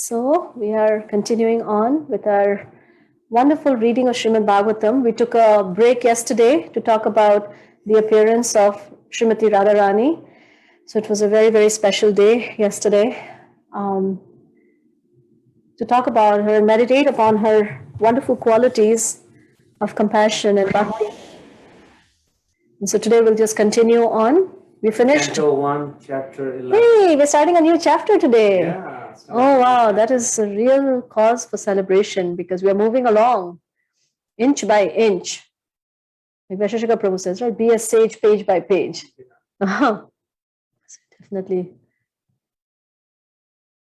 So we are continuing on with our wonderful reading of Srimad Bhagavatam. We took a break yesterday to talk about the appearance of Srimati Radharani. So it was a very, very special day yesterday to talk about her and meditate upon her wonderful qualities of compassion and bhakti. And so today we'll just continue on. We finished. Canto 1, chapter 11. Hey, we're starting a new chapter today. Yeah. Oh, wow. That is a real cause for celebration because we are moving along inch by inch. Like Vaisheshika Prabhu says, right? Be a sage page by page. Definitely.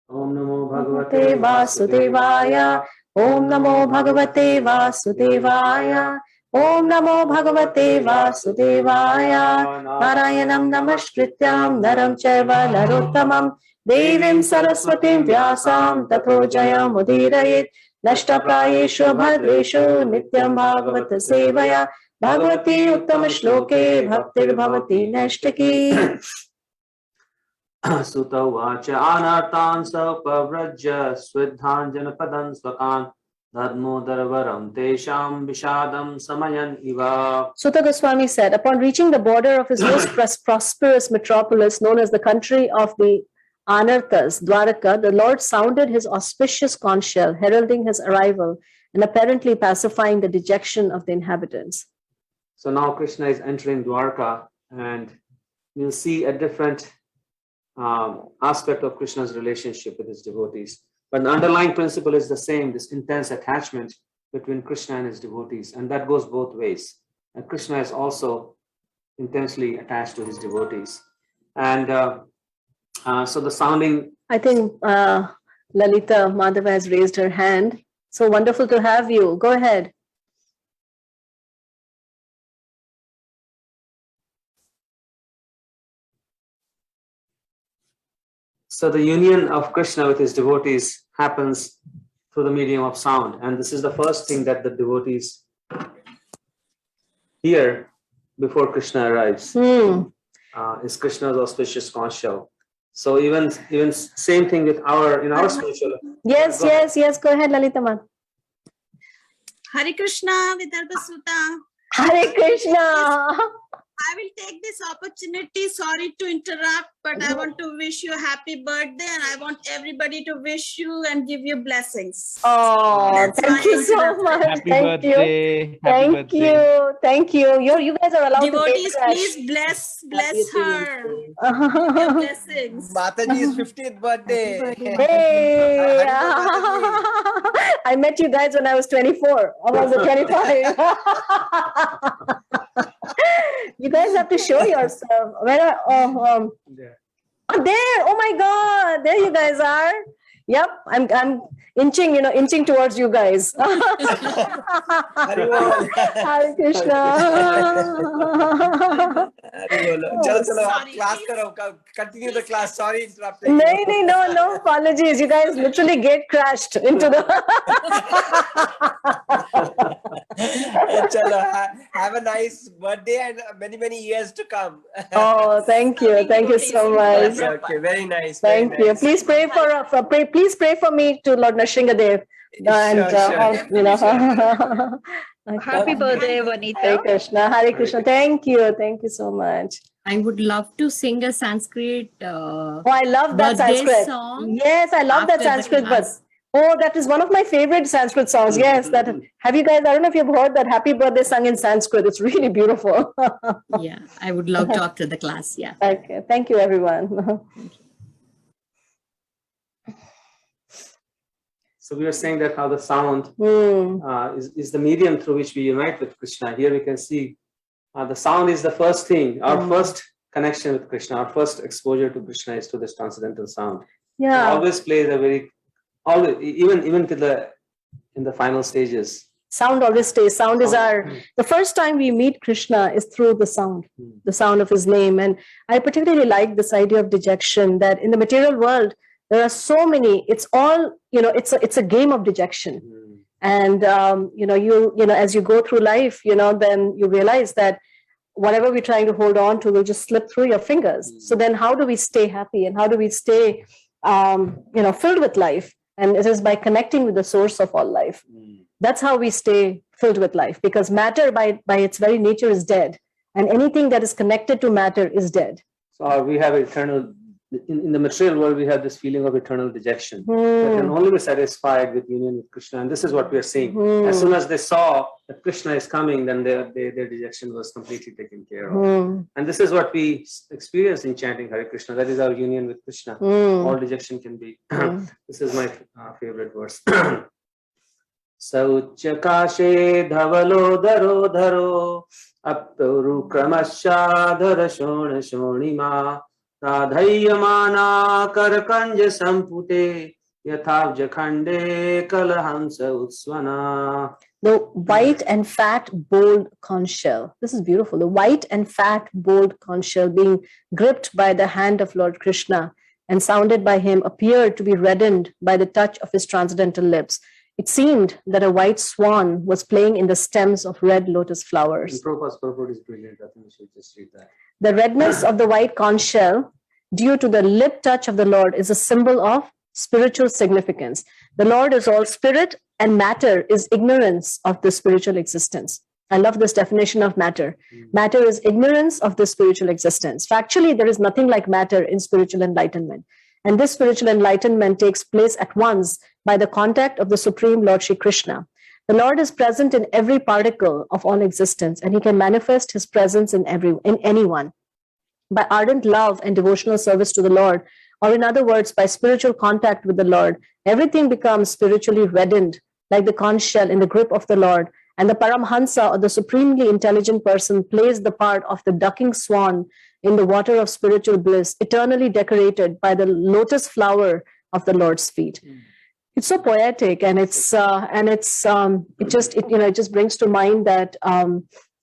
Om Namo Bhagavate Bhagavate Vasudevaya. Om Namo Bhagavate Vasudevaya. Om Namo Bhagavate Vasudevaya. Narayanam Namaskrityam Naram Chaiva Narottamam Devim Saraswatim Vyasam Tato Jayam Udirayet Nashtaprayeshu Bhadreshu Nityam Bhagavata Sevaya Bhagavati Uttama Shloke Bhaktir Bhavati Nashtaki. Sutta Vacha Anartan Sapavrajya Swidhan Janapadan Swakan Dharmo Darvaram Tesham Vishadam Samayan Iva. Sutta Goswami said, upon reaching the border of his most prosperous metropolis known as the country of the Anarthas, Dwaraka, the Lord sounded his auspicious conch shell, heralding his arrival and apparently pacifying the dejection of the inhabitants. So now Krishna is entering Dwarka, and we'll see a different aspect of Krishna's relationship with his devotees. But the underlying principle is the same, this intense attachment between Krishna and his devotees, and that goes both ways. And Krishna is also intensely attached to his devotees. And so the sounding... I think Lalita Madhava has raised her hand. So wonderful to have you. Go ahead. So the union of Krishna with his devotees happens through the medium of sound. And this is the first thing that the devotees hear before Krishna arrives, is Krishna's auspicious conch shell. So even same thing with our spiritual. Yes. Go ahead, Lalita Man. Hare Krishna, Vidarbhasuta. Hare Krishna. I will take this opportunity, sorry to interrupt, but I want to wish you a happy birthday and I want everybody to wish you and give you blessings. Oh, thank you so much. Happy birthday. Thank you. You guys are allowed Devotees, to take please bless her. Give your blessings. Mataji's 50th birthday. Hey. I met you guys when I was 24. I was 25. You guys have to show yourself. Where are There. oh, there! Oh my God! There you guys are. Yep, I'm inching towards you guys. Hare Krishna. Class continue the class. Sorry, interrupting. No apologies. You guys literally gate crashed into the. Have a nice birthday and many years to come. Oh, thank you so much. Okay, very nice. Thank you. Please pray please pray for me to Lord Nrsimhadev. Happy birthday, Vanita. Hare Krishna. Thank you so much. I would love to sing a Sanskrit I love that birthday Sanskrit song. Yes, I love that after the Sanskrit class. Oh, that is one of my favorite Sanskrit songs. Yes, have you guys, I don't know if you've heard that happy birthday sung in Sanskrit. It's really beautiful. Yeah, I would love to after the class. Yeah. Okay, thank you everyone. So we are saying that how the sound is the medium through which we unite with Krishna. Here we can see the sound is the first thing, our first connection with Krishna, our first exposure to Krishna is to this transcendental sound. Yeah. It always plays even to in the final stages. Sound always stays. Sound is the first time we meet Krishna is through the sound of his name. And I particularly like this idea of dejection, that in the material world, there are so many, it's all, it's a game of dejection. And, as you go through life, then you realize that whatever we're trying to hold on to will just slip through your fingers. So then how do we stay happy and how do we stay, filled with life? And it is by connecting with the source of all life. That's how we stay filled with life, because matter by its very nature is dead. And anything that is connected to matter is dead. So we have eternal, in the material world, we have this feeling of eternal dejection that can only be satisfied with union with Krishna. And this is what we are seeing. As soon as they saw that Krishna is coming, then their dejection was completely taken care of. And this is what we experience in chanting Hare Krishna. That is our union with Krishna. All dejection can be. This is my favorite verse. Sauchakashe dhavalo daro dharo aptoru kramashadhara shona shonima radhayyamana karakanja sampute yathavja khande kalahamsa utsvana. The white and fat, bold conch shell. This is beautiful. The white and fat, bold conch shell being gripped by the hand of Lord Krishna and sounded by him appeared to be reddened by the touch of his transcendental lips. It seemed that a white swan was playing in the stems of red lotus flowers. Prabhupada's purport is brilliant. I think we should just read that. The redness of the white conch shell, due to the lip touch of the Lord, is a symbol of spiritual significance. The Lord is all spirit, and matter is ignorance of the spiritual existence. I love this definition of matter. Matter is ignorance of the spiritual existence. Factually, there is nothing like matter in spiritual enlightenment. And this spiritual enlightenment takes place at once by the contact of the Supreme Lord Shri Krishna. The Lord is present in every particle of all existence, and he can manifest his presence in anyone. By ardent love and devotional service to the Lord, or in other words, by spiritual contact with the Lord, everything becomes spiritually reddened, like the conch shell in the grip of the Lord. And the Paramhansa, or the supremely intelligent person, plays the part of the ducking swan in the water of spiritual bliss, eternally decorated by the lotus flower of the Lord's feet. It's so poetic, and it just brings to mind that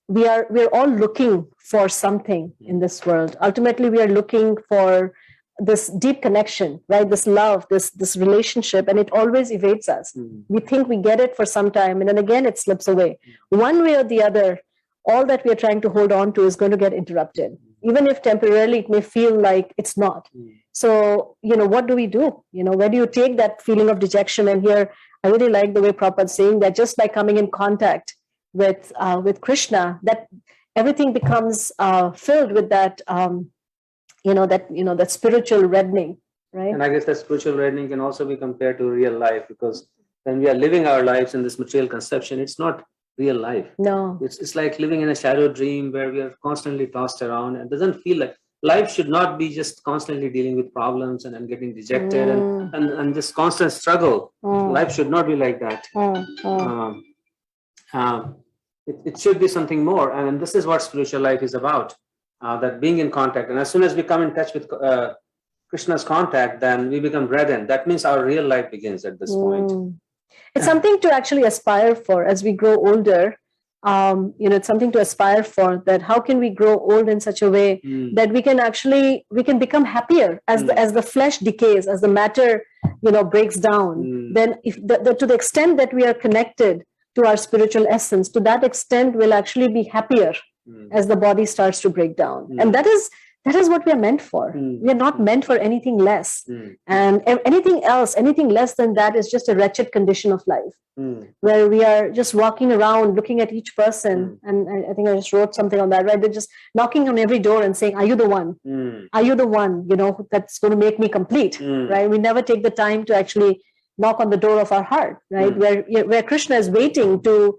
we're all looking for something in this world. Ultimately, we are looking for this deep connection, right? This love, this relationship, and it always evades us. We think we get it for some time, and then again it slips away. One way or the other, all that we are trying to hold on to is going to get interrupted, even if temporarily it may feel like it's not. So, what do we do? Where do you take that feeling of dejection? And here, I really like the way Prabhupada is saying that just by coming in contact with Krishna, that everything becomes filled with that, that spiritual reddening, right? And I guess that spiritual reddening can also be compared to real life, because when we are living our lives in this material conception, it's not real life. No. It's like living in a shadow dream where we are constantly tossed around, and it doesn't feel like life should not be just constantly dealing with problems and getting dejected and this constant struggle. Life should not be like that. It should be something more. And this is what spiritual life is about, that being in contact. And as soon as we come in touch with Krishna's contact, then we become reddened. That means our real life begins at this point. It's something to actually aspire for as we grow older. It's something to aspire for, that how can we grow old in such a way that we can become happier as the flesh decays, as the matter breaks down. Then if to the extent that we are connected to our spiritual essence, to that extent we'll actually be happier as the body starts to break down. And that is what we are meant for. We are not meant for anything less. And anything else, anything less than that is just a wretched condition of life, where we are just walking around looking at each person. And I think I just wrote something on that, right? They're just knocking on every door and saying, are you the one? Are you the one, that's going to make me complete, right? We never take the time to actually knock on the door of our heart, right? Where Krishna is waiting to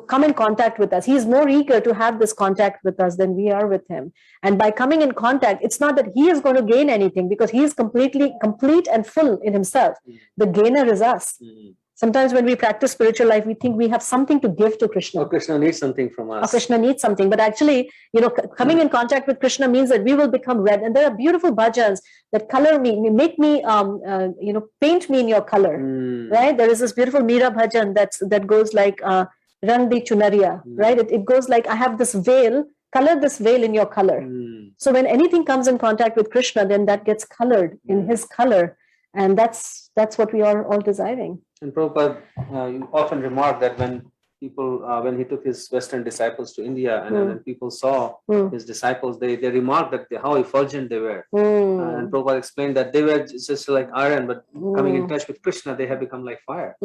come in contact with us. He is more eager to have this contact with us than we are with him. And by coming in contact, it's not that he is going to gain anything, because he is completely complete and full in himself. The gainer is us. Sometimes when we practice spiritual life, we think we have something to give to Krishna. Or Krishna needs something from us. Or Krishna needs something. But actually, coming in contact with Krishna means that we will become red. And there are beautiful bhajans that color me, make me, paint me in your color, right? There is this beautiful Meera bhajan that goes like, Rang di Chunaria, right? It goes like, I have this veil, color this veil in your color. So when anything comes in contact with Krishna, then that gets colored in his color. And that's what we are all desiring. And Prabhupada, you often remark that when people, when he took his Western disciples to India, and then people saw his disciples, they remarked that how effulgent they were. And Prabhupada explained that they were just like iron, but coming in touch with Krishna, they have become like fire.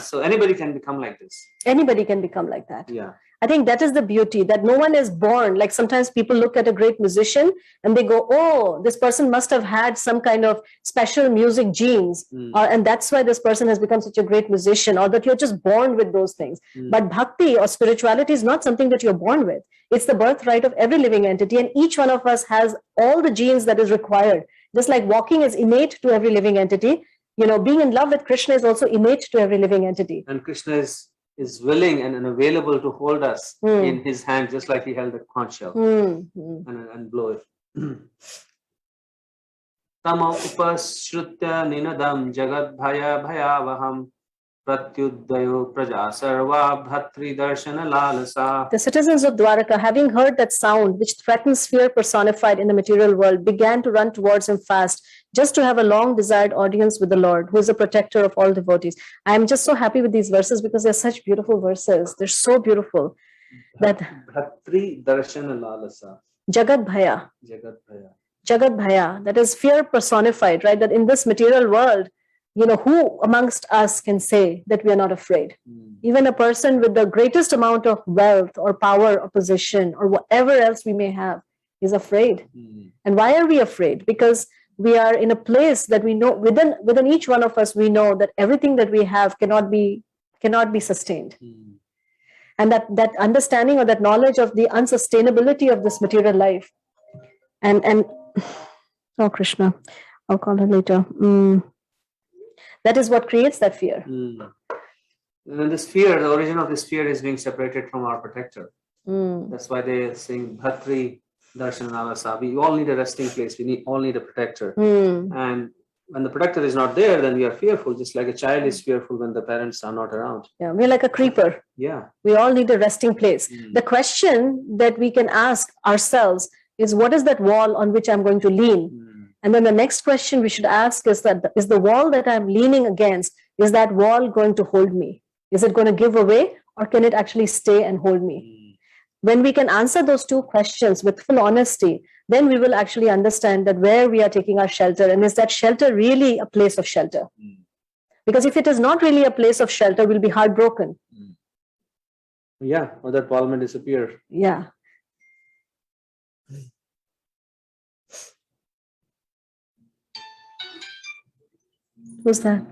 So anybody can become like this. Anybody can become like that. Yeah. I think that is the beauty, that no one is born. Like sometimes people look at a great musician and they go, oh, this person must have had some kind of special music genes. And that's why this person has become such a great musician, or that you're just born with those things. But bhakti or spirituality is not something that you're born with. It's the birthright of every living entity. And each one of us has all the genes that is required. Just like walking is innate to every living entity, being in love with Krishna is also innate to every living entity. And Krishna is willing and available to hold us in his hand, just like he held the conch shell and blow it. Tama upashrutya ninadam jagad bhaya bhayavaham pratyudayo praja sarva bhatri darshana lalasa. The citizens of Dwaraka, having heard that sound which threatens fear personified in the material world, began to run towards him fast, just to have a long desired audience with the Lord, who is the protector of all devotees. I am just so happy with these verses because they're such beautiful verses. They're so beautiful. That Bhatri darshana lalasa. Jagat Bhaya. Jagat bhaya. Jagat Bhaya, that is fear personified, right? That in this material world, who amongst us can say that we are not afraid? Even a person with the greatest amount of wealth or power or position or whatever else we may have is afraid. And why are we afraid? Because we are in a place that we know within each one of us, we know that everything that we have cannot be sustained. And that understanding or that knowledge of the unsustainability of this material life. And oh Krishna, I'll call her later. That is what creates that fear. And this fear, the origin of this fear is being separated from our protector. That's why they sing Bhatri Darshan Nalasa. We all need a resting place. We all need a protector. And when the protector is not there, then we are fearful, just like a child is fearful when the parents are not around. Yeah, we're like a creeper. Yeah. We all need a resting place. The question that we can ask ourselves is, what is that wall on which I'm going to lean? And then the next question we should ask is the wall that I'm leaning against, is that wall going to hold me? Is it going to give away, or can it actually stay and hold me? When we can answer those two questions with full honesty, then we will actually understand that where we are taking our shelter, and is that shelter really a place of shelter? Because if it is not really a place of shelter, we'll be heartbroken. Yeah, or that wall may disappear. Yeah. Who's that?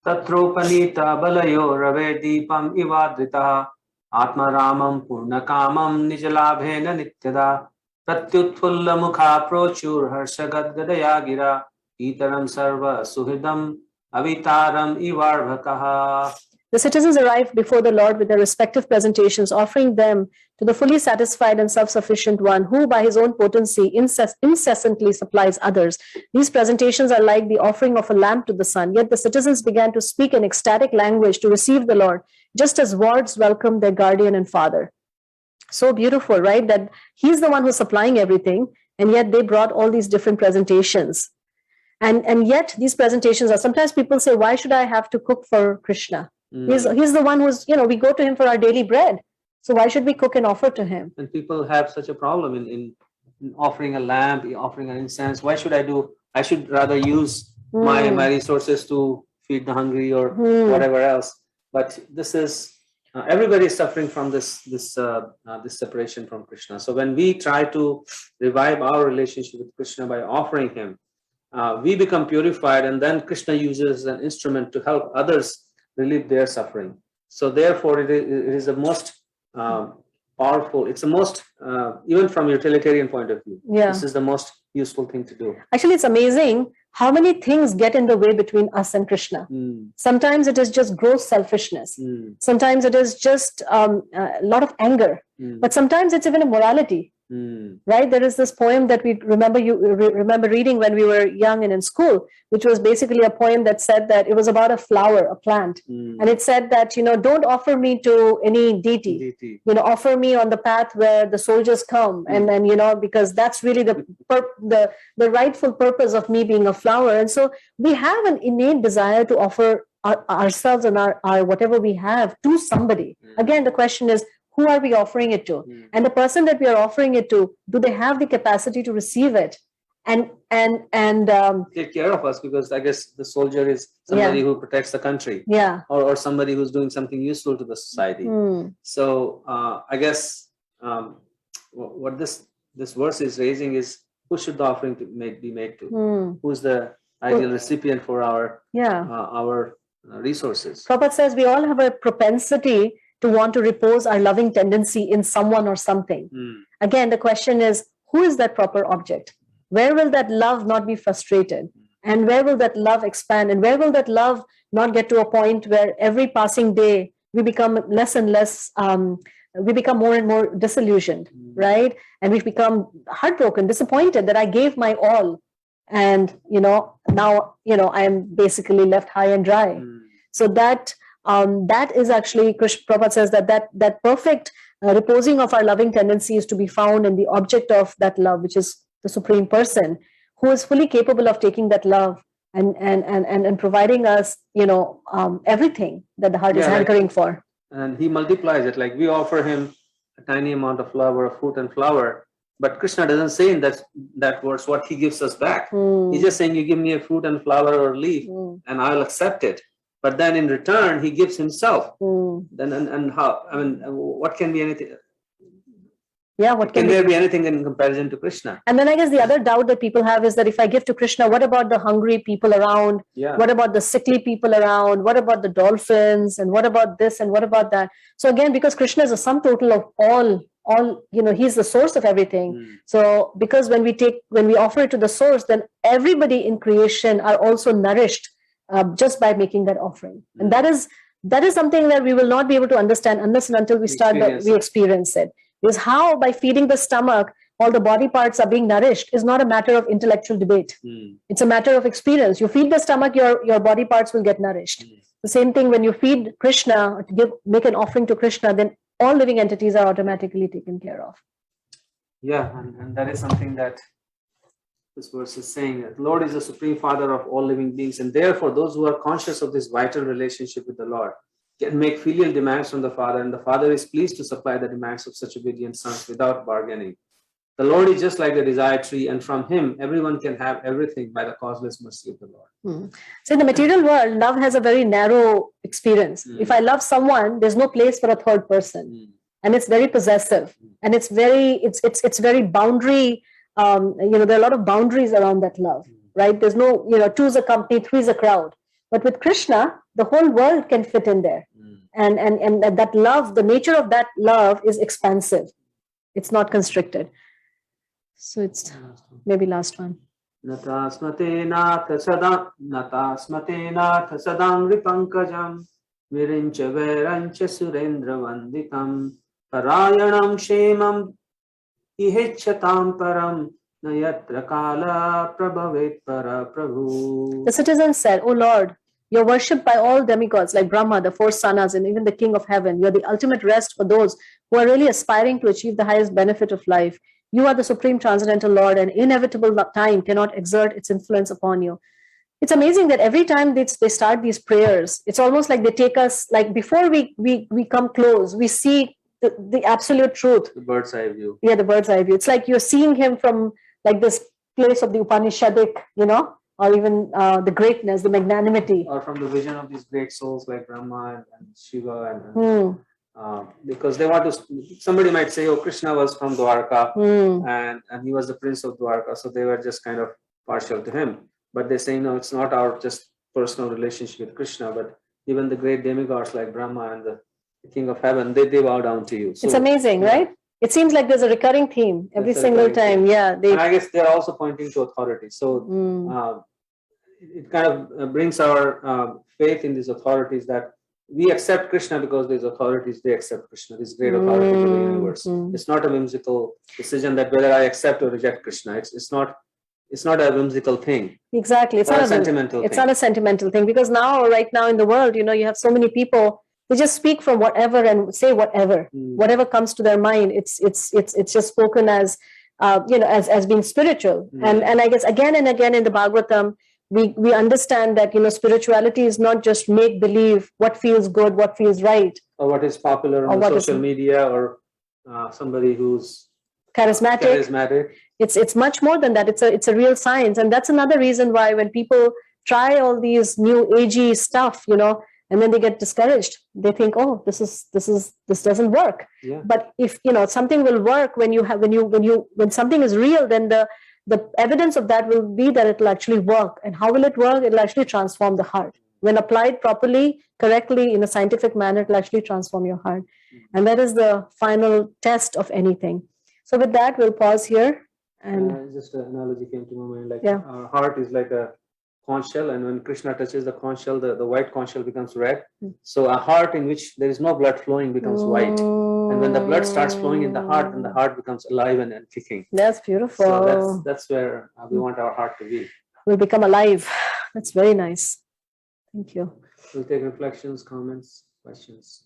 Tatropanita balayo rave deepam ivadrita atma ramam purna kamam nijalabhena nityada pratyutfulla mukha prochur harshagad gadaya gira itaram sarva suhridam avitaram ivarvakaha. The citizens arrived before the Lord with their respective presentations, offering them to the fully satisfied and self-sufficient one, who by his own potency incessantly supplies others. These presentations are like the offering of a lamp to the sun. Yet the citizens began to speak in ecstatic language to receive the Lord, just as wards welcome their guardian and father. So beautiful, right? That he's the one who's supplying everything, and yet they brought all these different presentations. And yet these presentations are, sometimes people say, why should I have to cook for Krishna? He's the one who's, we go to him for our daily bread. So why should we cook and offer to him? And people have such a problem in offering a lamp, offering an incense. Why should I do? I should rather use my resources to feed the hungry or whatever else. But this is, everybody is suffering from this separation from Krishna. So when we try to revive our relationship with Krishna by offering him, we become purified, and then Krishna uses an instrument to help others relieve their suffering. So therefore it is the most powerful, it's the most, even from utilitarian point of view, this is the most useful thing to do. Actually, it's amazing how many things get in the way between us and Krishna. Sometimes it is just gross selfishness. Sometimes it is just a lot of anger. But sometimes it's even immorality. Right? There is this poem that we remember reading when we were young and in school, which was basically a poem that said that it was about a flower, a plant. And it said that, don't offer me to any deity, offer me on the path where the soldiers come. And then, because that's really the rightful purpose of me being a flower. And so we have an innate desire to offer ourselves and our whatever we have to somebody. Again, the question is, who are we offering it to? And the person that we are offering it to, do they have the capacity to receive it and take care of us? Because I guess the soldier is somebody who protects the country, or somebody who's doing something useful to the society. So I guess what this verse is raising is, who should the offering be made to? Who's the ideal recipient for our resources? Prabhupada says we all have a propensity to want to repose our loving tendency in someone or something. Again, the question is, who is that proper object? Where will that love not be frustrated? And where will that love expand? And where will that love not get to a point where every passing day we become less and less, we become more and more disillusioned, right? And we become heartbroken, disappointed that I gave my all. And, now, I am basically left high and dry. So that is actually, Prabhupada says that perfect reposing of our loving tendency is to be found in the object of that love, which is the Supreme Person, who is fully capable of taking that love and providing us, everything that the heart is hankering for. And he multiplies it. Like we offer him a tiny amount of love or a fruit and flower, but Krishna doesn't say in that verse what he gives us back. He's just saying, you give me a fruit and flower or leaf, and I'll accept it. But then in return, he gives himself. Then and how? I mean, what can be anything? Yeah, what can there be anything in comparison to Krishna? And then I guess the other doubt that people have is that if I give to Krishna, what about the hungry people around? What about the sickly people around? What about the dolphins? And what about this? And what about that? So again, because Krishna is a sum total of all, he's the source of everything. So because when we offer it to the source, then everybody in creation are also nourished just by making that offering. And that is something that we will not be able to understand unless and until we experience it. Because how, by feeding the stomach, all the body parts are being nourished is not a matter of intellectual debate. It's a matter of experience. You feed the stomach, your body parts will get nourished. The same thing when you feed Krishna, make an offering to Krishna, then all living entities are automatically taken care of. Yeah, and that is something that this verse is saying, that Lord is the Supreme Father of all living beings, and therefore those who are conscious of this vital relationship with the Lord can make filial demands from the Father, and the Father is pleased to supply the demands of such obedient sons without bargaining. The Lord is just like the desired tree, and from him everyone can have everything by the causeless mercy of the Lord. So in the material world, love has a very narrow experience. If I love someone, there's no place for a third person. And it's very possessive. And it's very boundary. There are a lot of boundaries around that love, right? There's no, two is a company, three is a crowd. But with Krishna, the whole world can fit in there. And that love, the nature of that love is expansive. It's not constricted. So it's maybe last one. Natasmate nath sadam ripankajam virincha verancha surendra vanditam parayanam shemam ihecchatam param nayatra kala prabhavet para prabhu. The citizens said, "O Lord, you're worshipped by all demigods like Brahma, the four sanas, and even the King of Heaven. You're the ultimate rest for those who are really aspiring to achieve the highest benefit of life. You are the Supreme Transcendental Lord, and inevitable time cannot exert its influence upon you." It's amazing that every time they start these prayers, it's almost like they take us, like before we come close, we see the absolute truth. The bird's eye view. Yeah, the bird's eye view. It's like you're seeing him from like this place of the Upanishadic, or even the greatness, the magnanimity. Or from the vision of these great souls like Brahma and Shiva because they want to, somebody might say, oh, Krishna was from Dwarka and he was the prince of Dwarka, so they were just kind of partial to him. But they say, no, it's not our just personal relationship with Krishna, but even the great demigods like Brahma and the King of Heaven, they bow down to you. So, it's amazing, right? It seems like there's a recurring theme every single time. Yeah. And I guess they're also pointing to authority. So it kind of brings our faith in these authorities that we accept Krishna because these authorities, they accept Krishna, these great authorities of the universe. It's not a whimsical decision that whether I accept or reject Krishna. It's not a whimsical thing. Exactly. It's Or not a sentimental It's thing. not a sentimental thing, because right now in the world, you have so many people, they just speak from whatever and say whatever, whatever comes to their mind. It's just spoken as, as being spiritual. And I guess again and again in the Bhagavatam, we understand that, spirituality is not just make believe what feels good, what feels right, Or what is popular Or on what is- social media, or somebody who's charismatic. It's much more than that. It's a real science. And that's another reason why when people try all these new agey stuff, and then they get discouraged, they think, oh, this doesn't work. Yeah. But if something will work when something is real, then the evidence of that will be that it will actually work. And how will it work? It will actually transform the heart. When applied properly, correctly, in a scientific manner, it will actually transform your heart. And that is the final test of anything. So with that, we'll pause here. And Just an analogy came to my mind, like Yeah. our heart is like a conch shell, and when Krishna touches the conch shell, the white conch shell becomes red. So a heart in which there is no blood flowing becomes white. And when the blood starts flowing in the heart, then the heart becomes alive and kicking. That's beautiful. So that's where we want our heart to be. We'll become alive. That's very nice. Thank you. We'll take reflections, comments, questions.